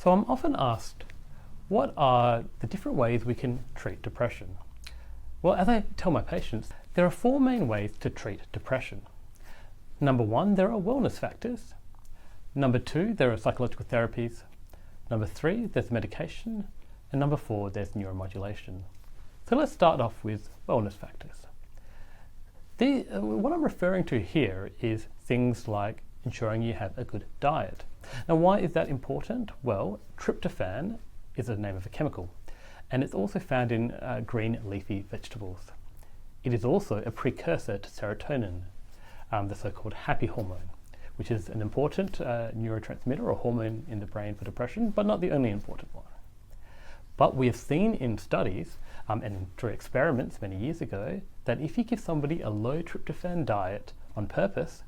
So I'm often asked, what are the different ways we can treat depression? Well, as I tell my patients, there are 4 main ways to treat depression. Number 1, there are wellness factors. Number 2, there are psychological therapies. Number 3, there's medication. And number 4, there's neuromodulation. So let's start off with wellness factors. What I'm referring to here is things like ensuring you have a good diet. Now, why is that important? Well, tryptophan is the name of a chemical, and it's also found in green leafy vegetables. It is also a precursor to serotonin, the so-called happy hormone, which is an important neurotransmitter or hormone in the brain for depression, but not the only important one. But we have seen in studies and through experiments many years ago that if you give somebody a low tryptophan diet on purpose,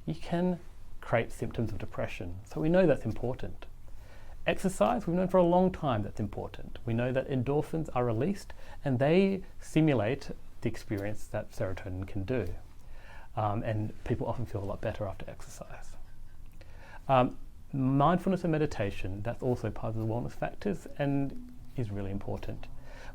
you can create symptoms of depression. So we know that's important. Exercise, we've known for a long time that's important. We know that endorphins are released and they simulate the experience that serotonin can do. And people often feel a lot better after exercise. Mindfulness and meditation, that's also part of the wellness factors and is really important.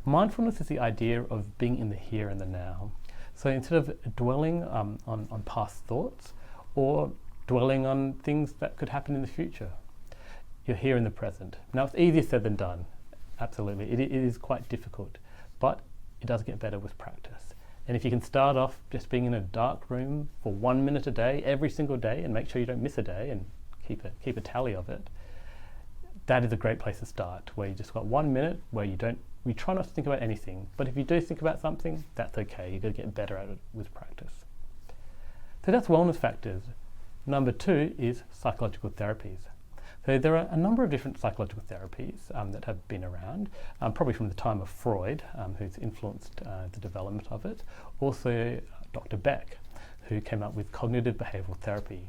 Mindfulness is the idea of being in the here and the now. So instead of dwelling on past thoughts or dwelling on things that could happen in the future, you're here in the present. Now, it's easier said than done. Absolutely. It is quite difficult, but it does get better with practice. And if you can start off just being in a dark room for 1 minute a day, every single day, and make sure you don't miss a day and keep a tally of it, that is a great place to start, where you just got 1 minute where you try not to think about anything. But if you do think about something, that's okay. You've got to get better at it with practice. So that's wellness factors. Number 2 is psychological therapies. So there are a number of different psychological therapies that have been around, probably from the time of Freud, who's influenced the development of it. Also Dr. Beck, who came up with cognitive behavioral therapy.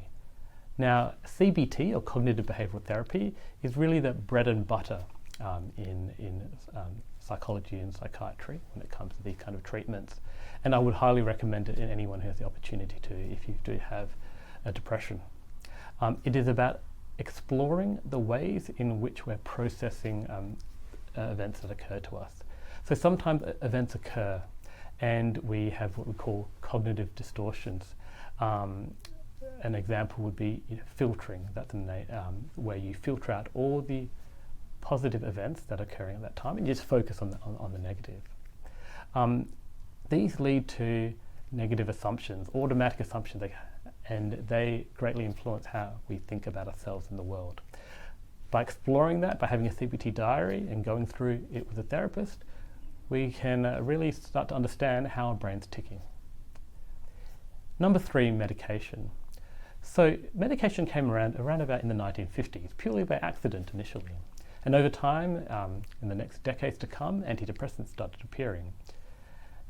Now, CBT, or cognitive behavioral therapy, is really the bread and butter in psychology and psychiatry when it comes to these kind of treatments. And I would highly recommend it in anyone who has the opportunity to, if you do have a depression. It is about exploring the ways in which we're processing events that occur to us. So sometimes events occur and we have what we call cognitive distortions. An example would be filtering. That's where you filter out all the positive events that are occurring at that time and you just focus on the negative. These lead to negative assumptions, automatic assumptions, and they greatly influence how we think about ourselves in the world. By exploring that, by having a CBT diary and going through it with a therapist, we can really start to understand how our brain's ticking. Number 3, medication. So medication came around about in the 1950s, purely by accident initially. And over time, in the next decades to come, antidepressants started appearing.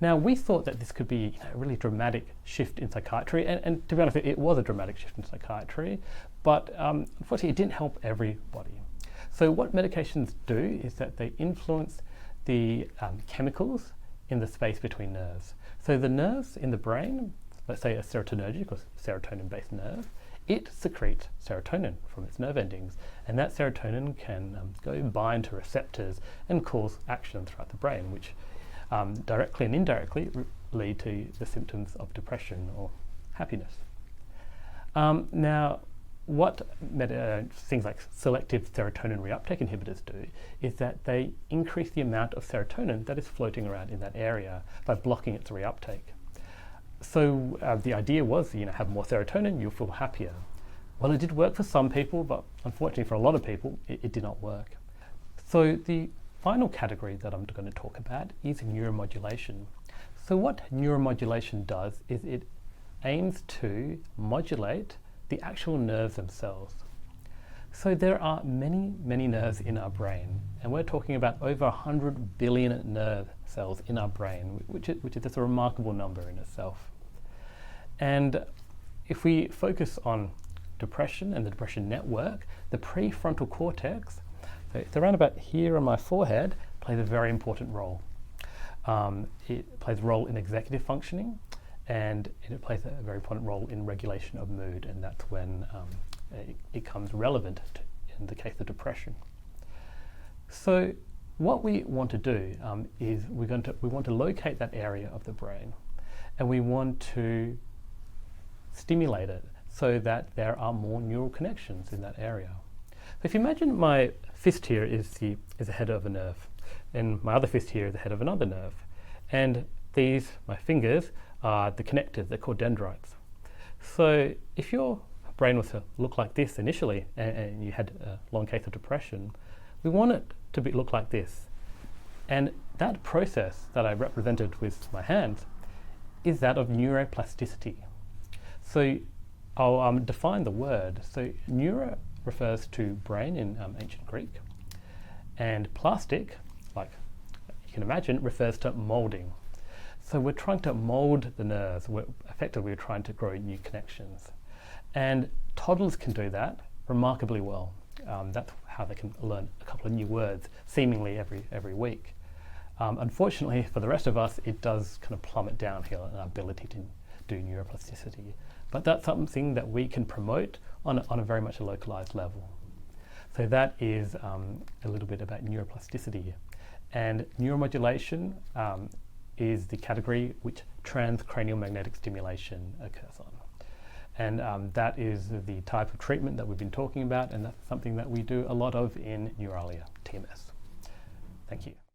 Now, we thought that this could be a really dramatic shift in psychiatry, and to be honest, it was a dramatic shift in psychiatry, but unfortunately it didn't help everybody. So what medications do is that they influence the chemicals in the space between nerves. So the nerves in the brain, let's say a serotonergic or serotonin-based nerve, it secretes serotonin from its nerve endings, and that serotonin can go bind to receptors and cause action throughout the brain, which directly and indirectly lead to the symptoms of depression or happiness. Now, what things like selective serotonin reuptake inhibitors do is that they increase the amount of serotonin that is floating around in that area by blocking its reuptake. So the idea was, have more serotonin, you'll feel happier. Well, it did work for some people, but unfortunately for a lot of people, it did not work. So the final category that I'm going to talk about is neuromodulation. So what neuromodulation does is it aims to modulate the actual nerves themselves. So there are many, many nerves in our brain, and we're talking about over 100 billion nerve cells in our brain, which is just a remarkable number in itself. And if we focus on depression and the depression network, the prefrontal cortex, so it's around about here on my forehead, plays a very important role. It plays a role in executive functioning, and it plays a very important role in regulation of mood, and that's when it becomes relevant in the case of depression. So what we want to do is we want to locate that area of the brain, and we want to stimulate it so that there are more neural connections in that area. So if you imagine my fist here is the head of a nerve, and my other fist here is the head of another nerve, and these, my fingers, are the connectors. They're called dendrites. So if your brain was to look like this initially, and you had a long case of depression, we want it to look like this. And that process that I represented with my hands is that of neuroplasticity. So I'll define the word. So neuro refers to brain in ancient Greek, and plastic, like you can imagine, refers to molding. So we're trying to mold the nerves. Effectively, we're trying to grow new connections. And toddlers can do that remarkably well. That's how they can learn a couple of new words seemingly every week. Unfortunately, for the rest of us, it does kind of plummet downhill in our ability to do neuroplasticity. But that's something that we can promote on a very much a localized level. So that is a little bit about neuroplasticity. And neuromodulation is the category which transcranial magnetic stimulation occurs on. And that is the type of treatment that we've been talking about, and that's something that we do a lot of in Neuralia TMS. Thank you.